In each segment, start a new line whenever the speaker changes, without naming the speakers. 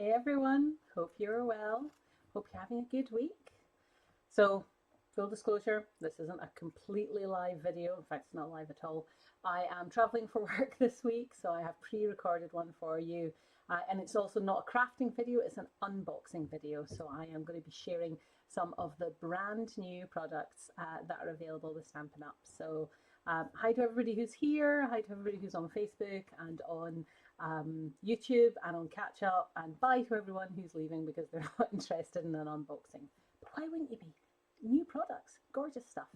Hey everyone, hope you're well. Hope you're having a good week. So, full disclosure, this isn't a completely live video. In fact, it's not live at all. I am traveling for work this week, so I have pre-recorded one for you. And it's also not a crafting video, it's an unboxing video. So I am going to be sharing some of the brand new products that are available with Stampin' Up. So hi to everybody who's here, hi to everybody who's on Facebook and on YouTube and on Catch Up, and bye to everyone who's leaving because they're not interested in an unboxing. But why wouldn't you be? New products, gorgeous stuff.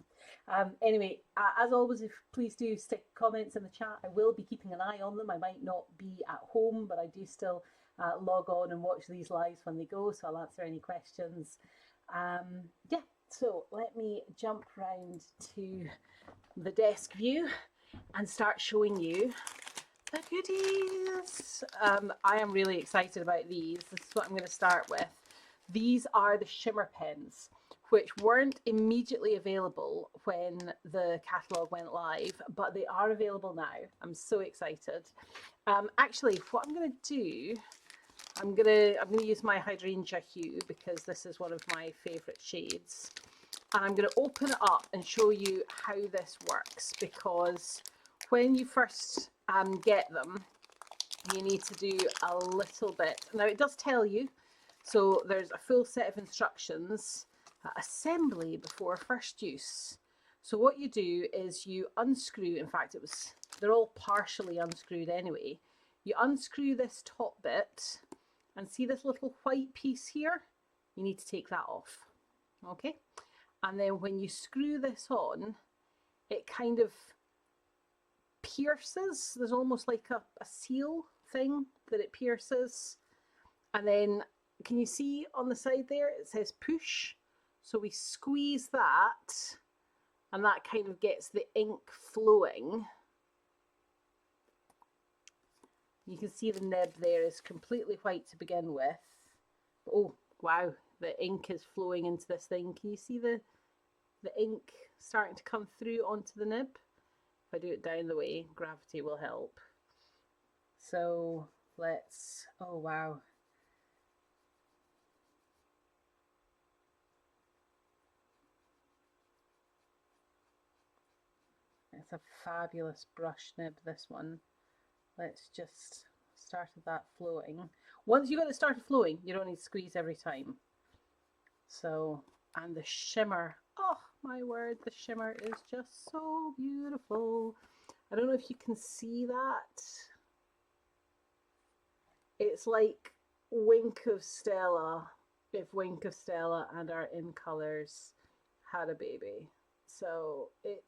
Anyway, as always, if please do stick comments in the chat. I will be keeping an eye on them. I might not be at home, but I do still log on and watch these lives when they go, so I'll answer any questions. Yeah, so let me jump round to the desk view and start showing you the goodies. I am really excited about these. This is what I'm going to start with. These are the shimmer pens, which weren't immediately available when the catalogue went live, but they are available now. I'm so excited. Actually, what I'm going to do, I'm going to use my hydrangea hue because this is one of my favourite shades. And I'm going to open it up and show you how this works, because when you first get them, you need to do a little bit. Now it does tell you, so there's a full set of instructions. Assembly before first use. So what you do is you unscrew, in fact they're all partially unscrewed anyway. You unscrew this top bit and see this little white piece here? You need to take that off, okay? And then when you screw this on, it kind of pierces. There's almost like a seal thing that it pierces. And then can you see on the side there, it says push. So we squeeze that and that kind of gets the ink flowing. You can see the nib there is completely white to begin with. Oh, wow, the ink is flowing into this thing. Can you see the ink starting to come through onto the nib? If I do it down the way, gravity will help. So let's, oh wow. It's a fabulous brush nib, this one. Let's just start that flowing. Once you got it started flowing, you don't need to squeeze every time. So, and the shimmer, oh my word, the shimmer is just so beautiful. I don't know if you can see that. It's like Wink of Stella, if Wink of Stella and our In Colours had a baby. So it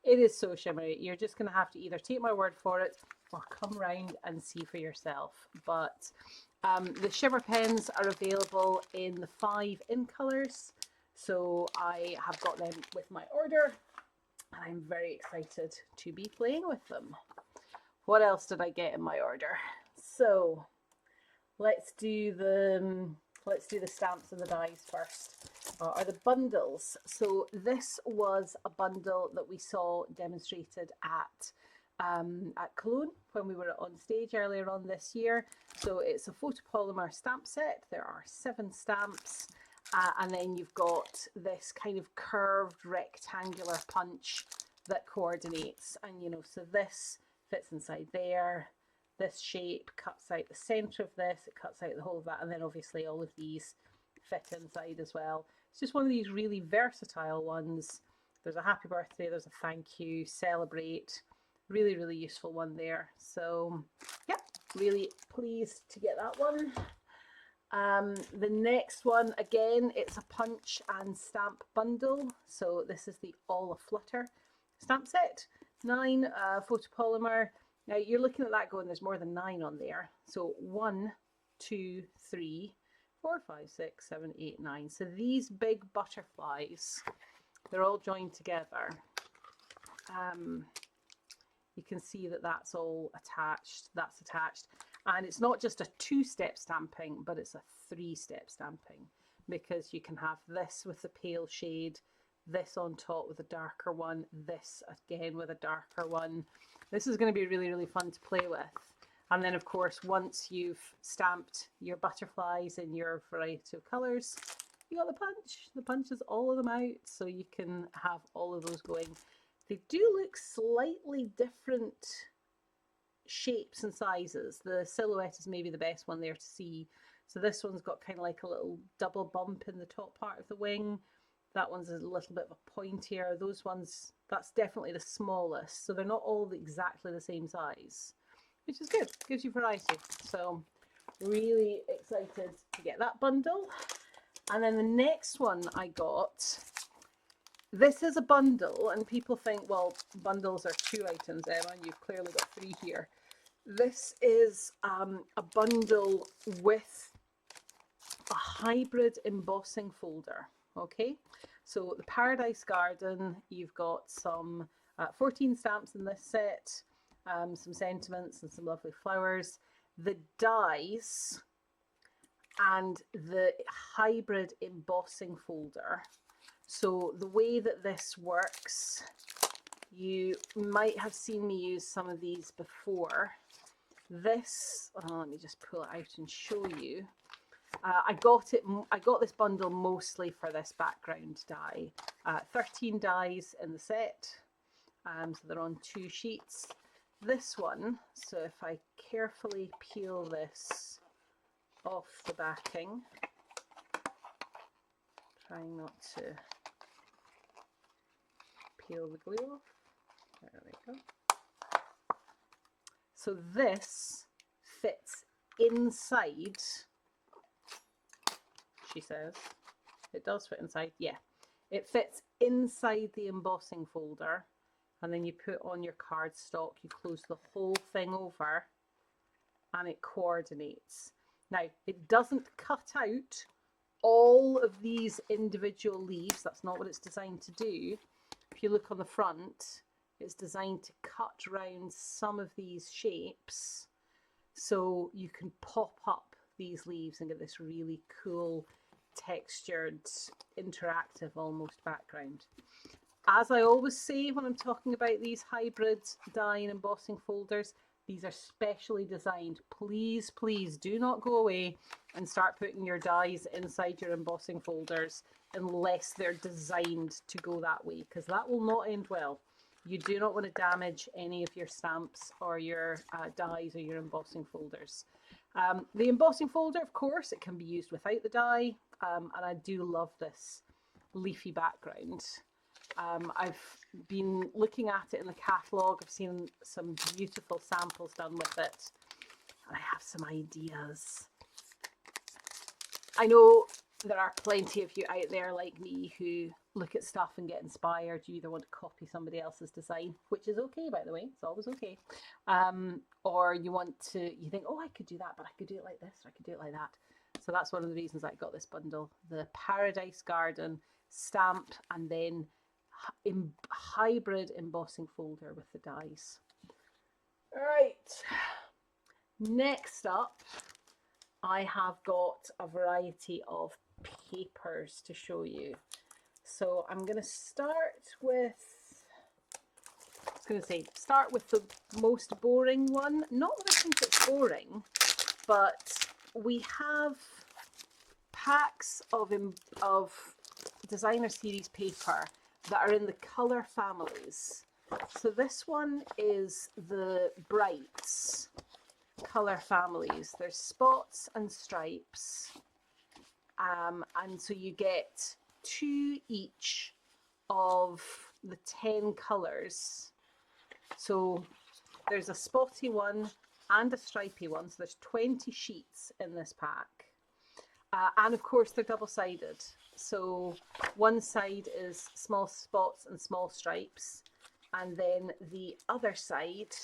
is so shimmery. You're just going to have to either take my word for it or come round and see for yourself. But the shimmer pens are available in the 5 In Colours. So I have got them with my order and I'm very excited to be playing with them. What else did I get in my order? So let's do the stamps and the dies first, or the bundles. So this was a bundle that we saw demonstrated at Cologne when we were on stage earlier on this year. So it's a photopolymer stamp set. There are 7 stamps, and then you've got this kind of curved rectangular punch that coordinates, and you know, so this fits inside there. This shape cuts out the centre of this, it cuts out the whole of that, and then obviously all of these fit inside as well. It's just one of these really versatile ones. There's a happy birthday, there's a thank you, celebrate. Really, really useful one there. So, yeah, really pleased to get that one. The next one, again, it's a punch and stamp bundle. So this is the All Aflutter stamp set. 9 photopolymer. Now you're looking at that going, there's more than 9 on there. So 1, 2, 3, 4, 5, 6, 7, 8, 9. So these big butterflies, they're all joined together. You can see that that's all attached, that's attached. And it's not just a 2-step stamping, but it's a 3-step stamping, because you can have this with the pale shade, this on top with a darker one, this again with a darker one. This is going to be really, really fun to play with. And then of course, once you've stamped your butterflies in your variety of colours, you got the punch. The punch is all of them out, so you can have all of those going. They do look slightly different shapes and sizes. The silhouette is maybe the best one there to see. So this one's got kind of like a little double bump in the top part of the wing. That one's a little bit of a pointier. Those ones, that's definitely the smallest. So they're not all exactly the same size, which is good. Gives you variety. So really excited to get that bundle. And then the next one I got, this is a bundle, and people think, well, bundles are 2 items, Emma, and you've clearly got 3 here. This is a bundle with a hybrid embossing folder. Okay, so the Paradise Garden, you've got some 14 stamps in this set, some sentiments and some lovely flowers, the dies, and the hybrid embossing folder. So the way that this works, you might have seen me use some of these before. This, let me just pull it out and show you. I got this bundle mostly for this background die. 13 dies in the set, so they're on 2 sheets. This one, so if I carefully peel this off the backing, trying not to peel the glue off. There we go. So this fits inside, she says. It does fit inside, yeah. It fits inside the embossing folder, and then you put on your cardstock, you close the whole thing over, and it coordinates. Now, it doesn't cut out all of these individual leaves. That's not what it's designed to do. If you look on the front, it's designed to cut around some of these shapes so you can pop up these leaves and get this really cool, textured, interactive almost background. As I always say when I'm talking about these hybrid die and embossing folders, these are specially designed. Please, please do not go away and start putting your dies inside your embossing folders unless they're designed to go that way, because that will not end well. You do not want to damage any of your stamps or your dies or your embossing folders. The embossing folder, of course, it can be used without the die, and I do love this leafy background. I've been looking at it in the catalogue. I've seen some beautiful samples done with it, and I have some ideas. I know there are plenty of you out there like me who look at stuff and get inspired. You either want to copy somebody else's design, which is okay, by the way, it's always okay, or you think, oh, I could do that, but I could do it like this, or I could do it like that. So that's one of the reasons I got this bundle, the Paradise Garden stamp and then hybrid embossing folder with the dies. All right, next up, I have got a variety of papers to show you. So I'm going to start with, start with the most boring one. Not that I think it's boring, but we have packs of designer series paper that are in the colour families. So this one is the Brights colour families. There's spots and stripes, and so you get 2 each of the 10 colours. So there's a spotty one and a stripy one, so there's 20 sheets in this pack, and of course they're double-sided. So one side is small spots and small stripes, and then the other side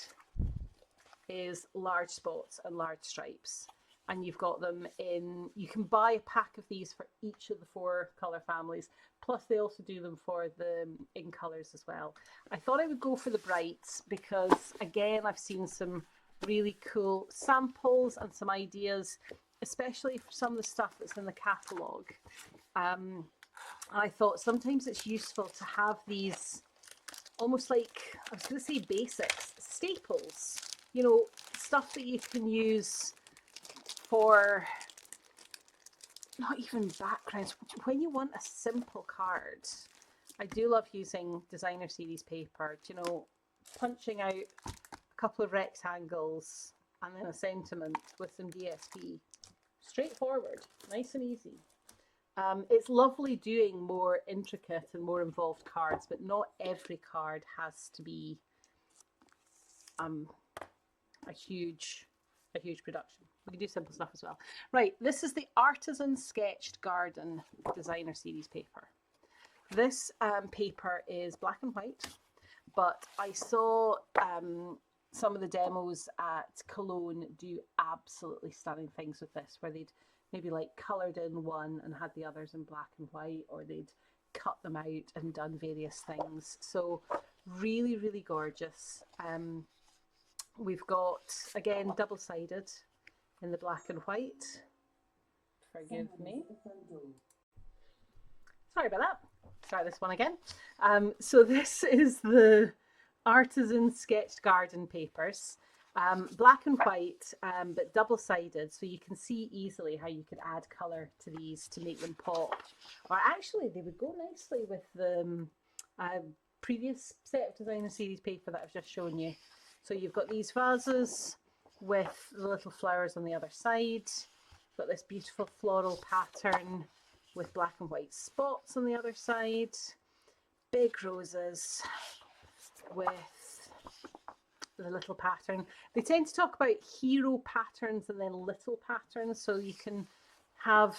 is large spots and large stripes. And you've got them in, you can buy a pack of these for each of the 4 colour families, plus they also do them for the in colours as well. I thought I would go for the Brights because, again, I've seen some really cool samples and some ideas, especially for some of the stuff that's in the catalogue. I thought sometimes it's useful to have these almost like, I was going to say basics, staples. You know, stuff that you can use for not even backgrounds. When you want a simple card, I do love using designer series paper. You know, punching out a couple of rectangles and then a sentiment with some DSP. Straightforward, nice and easy. It's lovely doing more intricate and more involved cards, but not every card has to be a huge production. We can do simple stuff as well. Right, this is the Artisan Sketched Garden Designer Series paper. This paper is black and white, but I saw some of the demos at Cologne do absolutely stunning things with this, where they'd maybe like coloured in one and had the others in black and white, or they'd cut them out and done various things. So really, really gorgeous. We've got, again, double-sided in the black and white. Forgive me. Sorry about that. Try this one again. So this is the Artisan Sketched Garden papers. Black and white, but double-sided, so you can see easily how you could add colour to these to make them pop. Or actually, they would go nicely with the previous set of designer series paper that I've just shown you. So you've got these vases with the little flowers on the other side. Got this beautiful floral pattern with black and white spots on the other side. Big roses with the little pattern. They tend to talk about hero patterns and then little patterns, so you can have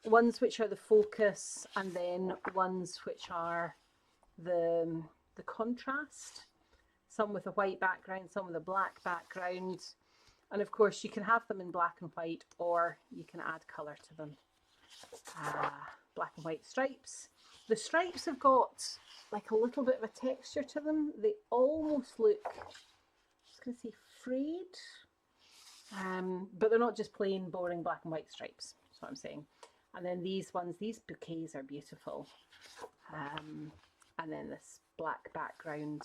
ones which are the focus and then ones which are the contrast. Some with a white background, some with a black background. And of course you can have them in black and white, or you can add colour to them. Black and white stripes. The stripes have got like a little bit of a texture to them. They almost look, I was going to say frayed, but they're not just plain boring black and white stripes. That's what I'm saying. And then these ones, these bouquets are beautiful. And then this black background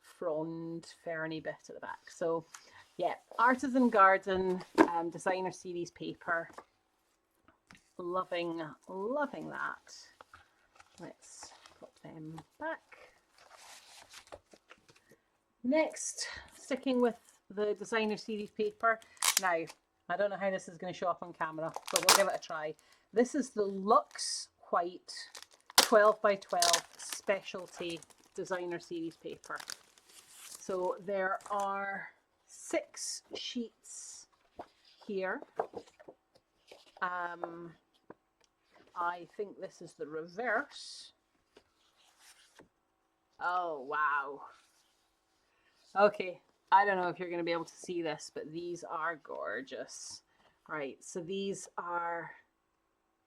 frond ferny bit at the back. So yeah, Artisan Garden designer series paper. Loving that. Let's put them back. Next, sticking with the designer series paper. Now, I don't know how this is going to show up on camera, but we'll give it a try. This is the Luxe White 12 by 12 specialty designer series paper. So there are 6 sheets here. I think this is the reverse. Oh, wow. Okay, I don't know if you're going to be able to see this, but these are gorgeous. Right, so these are,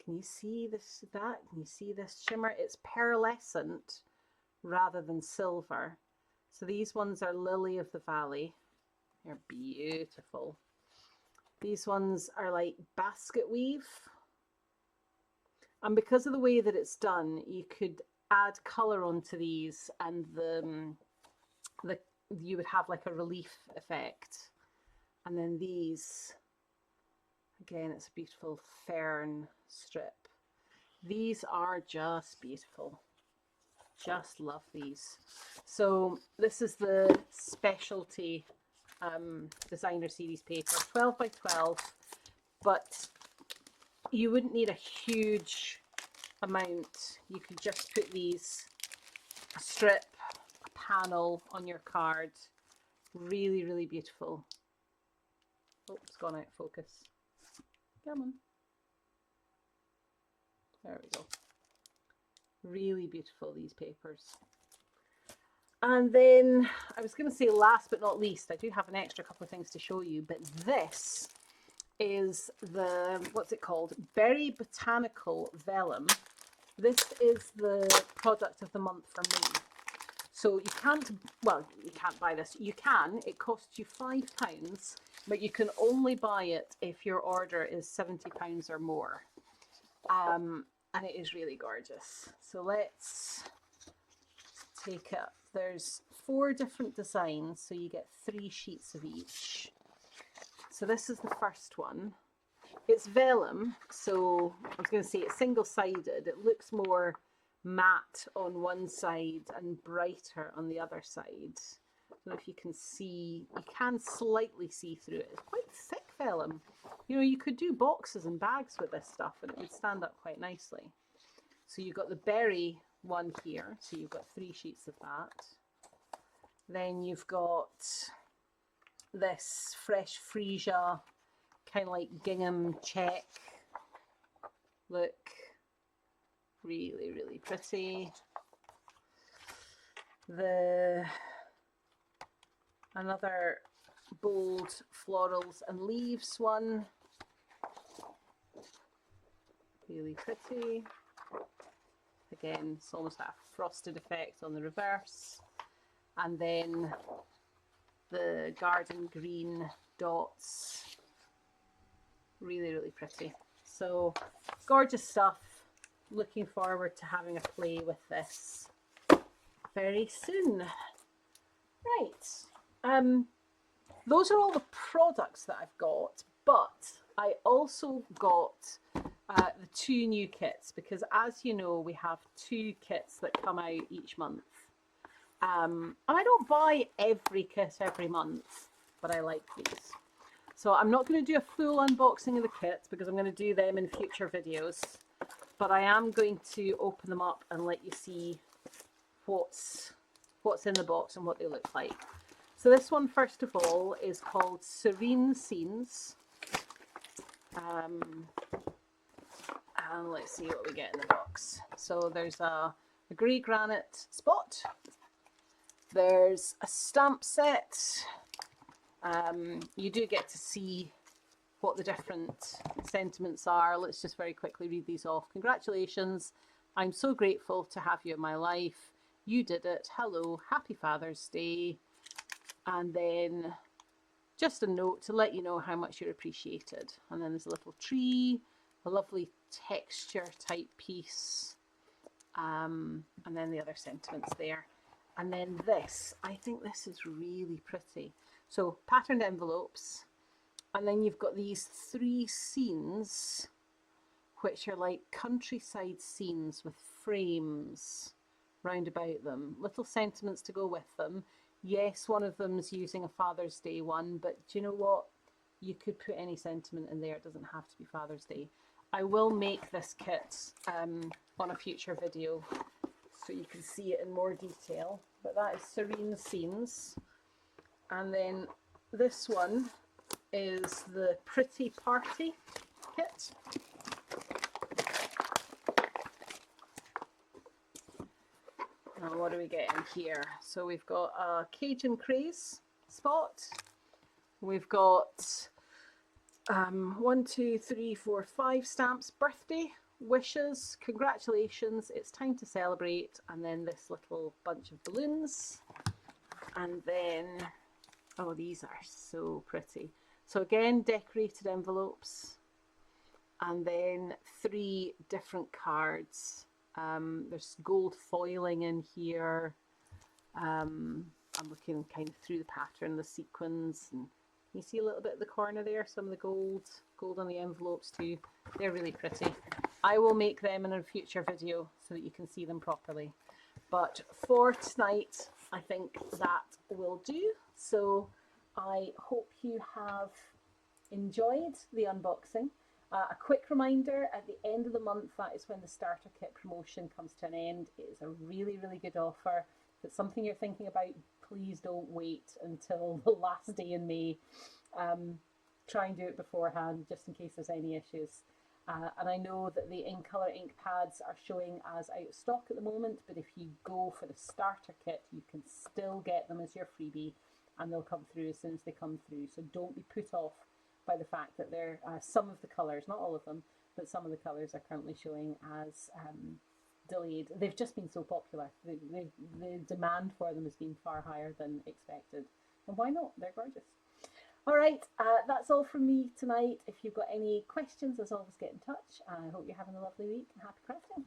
can you see this, that? Can you see this shimmer? It's pearlescent rather than silver. So these ones are Lily of the Valley. They're beautiful. These ones are like basket weave. And because of the way that it's done, you could add colour onto these, and you would have like a relief effect. And then these, again, it's a beautiful fern strip. These are just beautiful. Just love these. So this is the specialty designer series paper, 12 by 12, but you wouldn't need a huge amount. You could just put these, a strip, a panel on your card. Really, really beautiful. Oh, it's gone out of focus. Come on. There we go. Really beautiful, these papers. And then I was going to say last but not least, I do have an extra couple of things to show you, but this is the, what's it called? Berry Botanical Vellum. This is the product of the month for me. So you can't, well, you can't buy this. You can, it costs you £5, but you can only buy it if your order is £70 or more. And it is really gorgeous. So let's take it. There's 4 different designs, so you get 3 sheets of each. So this is the first one. It's vellum, so I was going to say it's single-sided. It looks more matte on one side and brighter on the other side. I don't know if you can see, you can slightly see through it. It's quite thick vellum. You know, you could do boxes and bags with this stuff and it would stand up quite nicely. So you've got the berry one here, so you've got 3 sheets of that. Then you've got this fresh freesia, kind of like gingham check. Look, really, really pretty. Another bold florals and leaves one. Really pretty. Again, it's almost that frosted effect on the reverse. And then the garden green dots. Really, really pretty. So gorgeous stuff. Looking forward to having a play with this very soon. Right. Those are all the products that I've got, but I also got the 2 new kits, because as you know, we have 2 kits that come out each month. And I don't buy every kit every month, but I like these. So I'm not going to do a full unboxing of the kits because I'm going to do them in future videos, but I am going to open them up and let you see what's in the box and what they look like. So this one, first of all, is called Serene Scenes. And let's see what we get in the box. So there's a grey granite spot. There's a stamp set. You do get to see what the different sentiments are. Let's just very quickly read these off. Congratulations. I'm so grateful to have you in my life. You did it. Hello. Happy Father's Day. And then just a note to let you know how much you're appreciated. And then there's a little tree, a lovely texture type piece, and then the other sentiments there. And then this, I think this is really pretty. So patterned envelopes, and then you've got these 3 scenes, which are like countryside scenes with frames round about them, little sentiments to go with them. Yes, one of them's using a Father's Day one, but do you know what? You could put any sentiment in there. It doesn't have to be Father's Day. I will make this kit on a future video so you can see it in more detail. But that is Serene Scenes. And then this one is the Pretty Party kit. Now what do we get in here? So we've got a Cajun Craze spot. We've got 1, 2, 3, 4, 5 stamps. Birthday, wishes, congratulations, it's time to celebrate, and then this little bunch of balloons. And then, oh, these are so pretty. So again, decorated envelopes, and then 3 different cards. There's gold foiling in here. I'm looking kind of through the pattern, the sequins, and you see a little bit at the corner there, some of the gold on the envelopes too. They're really pretty. I will make them in a future video so that you can see them properly. But for tonight, I think that will do. So I hope you have enjoyed the unboxing. A quick reminder, at the end of the month, that is when the starter kit promotion comes to an end. It is a really, really good offer. If it's something you're thinking about, please don't wait until the last day in May. Try and do it beforehand, just in case there's any issues. And I know that the in colour ink pads are showing as out of stock at the moment, but if you go for the starter kit, you can still get them as your freebie, and they'll come through as soon as they come through. So don't be put off by the fact that they're some of the colours, not all of them, but some of the colours are currently showing as delayed. They've just been so popular. The demand for them has been far higher than expected. And why not? They're gorgeous. All right, that's all from me tonight. If you've got any questions, as always, get in touch. I hope you're having a lovely week, and happy crafting.